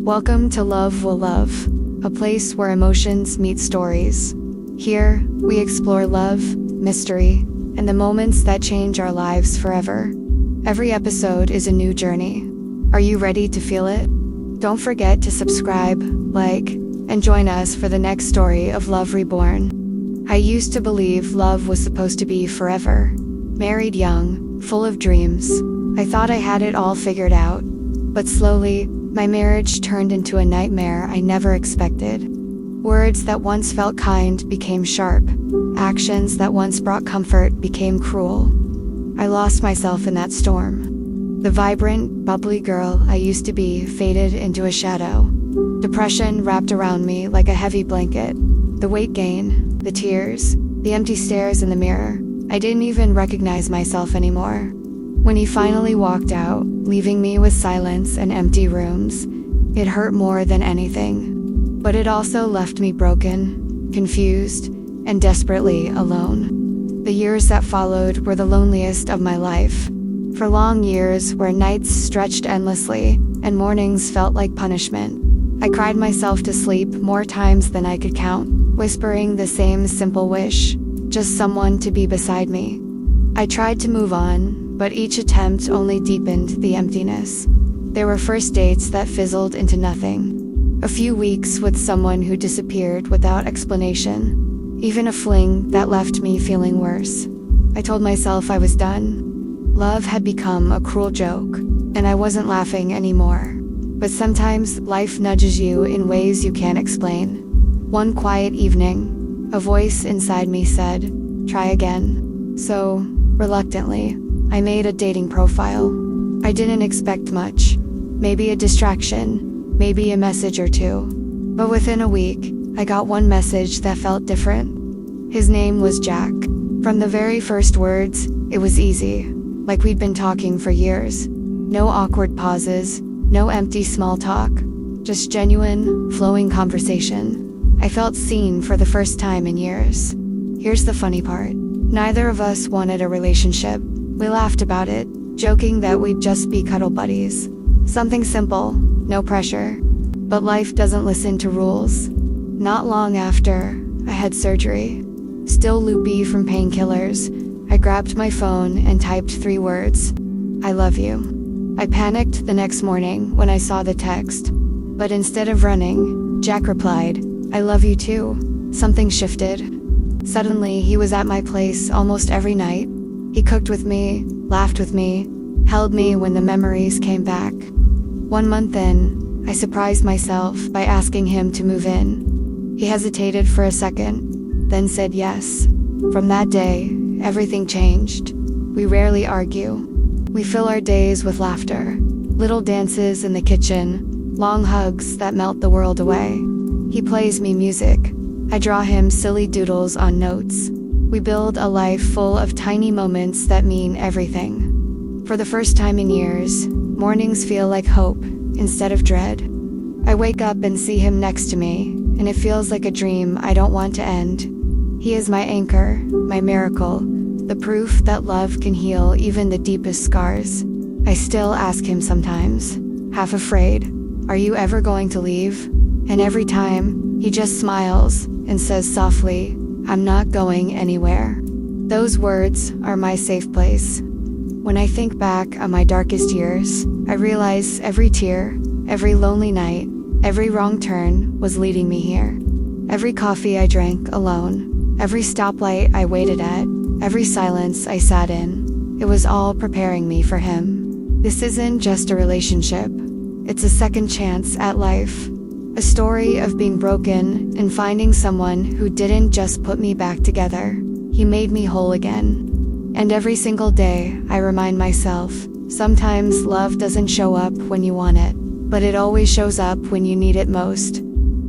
Welcome to Love Will Love, a place where emotions meet stories. Here, we explore love, mystery, and the moments that change our lives forever. Every episode is a new journey. Are you ready to feel it? Don't forget to subscribe, like, and join us for the next story of Love Reborn. I used to believe love was supposed to be forever. Married young, full of dreams, I thought I had it all figured out. But slowly, my marriage turned into a nightmare I never expected. Words that once felt kind became sharp. Actions that once brought comfort became cruel. I lost myself in that storm. The vibrant, bubbly girl I used to be faded into a shadow. Depression wrapped around me like a heavy blanket. The weight gain, the tears, the empty stares in the mirror. I didn't even recognize myself anymore. When he finally walked out, leaving me with silence and empty rooms, it hurt more than anything. But it also left me broken, confused, and desperately alone. The years that followed were the loneliest of my life. For long years, where nights stretched endlessly, and mornings felt like punishment. I cried myself to sleep more times than I could count, whispering the same simple wish, just someone to be beside me. I tried to move on, but each attempt only deepened the emptiness. There were first dates that fizzled into nothing. A few weeks with someone who disappeared without explanation. Even a fling that left me feeling worse. I told myself I was done. Love had become a cruel joke, and I wasn't laughing anymore. But sometimes life nudges you in ways you can't explain. One quiet evening, a voice inside me said, "Try again." So, reluctantly, I made a dating profile. I didn't expect much. Maybe a distraction, maybe a message or two. But within a week, I got one message that felt different. His name was Jack. From the very first words, it was easy, like we'd been talking for years. No awkward pauses, no empty small talk, just genuine, flowing conversation. I felt seen for the first time in years. Here's the funny part. Neither of us wanted a relationship. We laughed about it, joking that we'd just be cuddle buddies. Something simple, no pressure. But life doesn't listen to rules. Not long after, I had surgery. Still loopy from painkillers, I grabbed my phone and typed 3 words. "I love you." I panicked the next morning when I saw the text. But instead of running, Jack replied, "I love you too." Something shifted. Suddenly, he was at my place almost every night. He cooked with me, laughed with me, held me when the memories came back. 1 month in, I surprised myself by asking him to move in. He hesitated for a second, then said yes. From that day, everything changed. We rarely argue. We fill our days with laughter, little dances in the kitchen, long hugs that melt the world away. He plays me music. I draw him silly doodles on notes. We build a life full of tiny moments that mean everything. For the first time in years, mornings feel like hope instead of dread. I wake up and see him next to me, and it feels like a dream I don't want to end. He is my anchor, my miracle, the proof that love can heal even the deepest scars. I still ask him sometimes, half afraid, "Are you ever going to leave?" And every time, he just smiles and says softly, "I'm not going anywhere." Those words are my safe place. When I think back on my darkest years, I realize every tear, every lonely night, every wrong turn was leading me here. Every coffee I drank alone, every stoplight I waited at, every silence I sat in, it was all preparing me for him. This isn't just a relationship. It's a second chance at life. A story of being broken and finding someone who didn't just put me back together. He made me whole again. And every single day, I remind myself, sometimes love doesn't show up when you want it, but it always shows up when you need it most.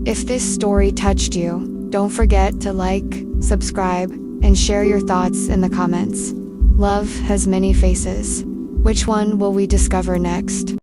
If this story touched you, don't forget to like, subscribe, and share your thoughts in the comments. Love has many faces. Which one will we discover next?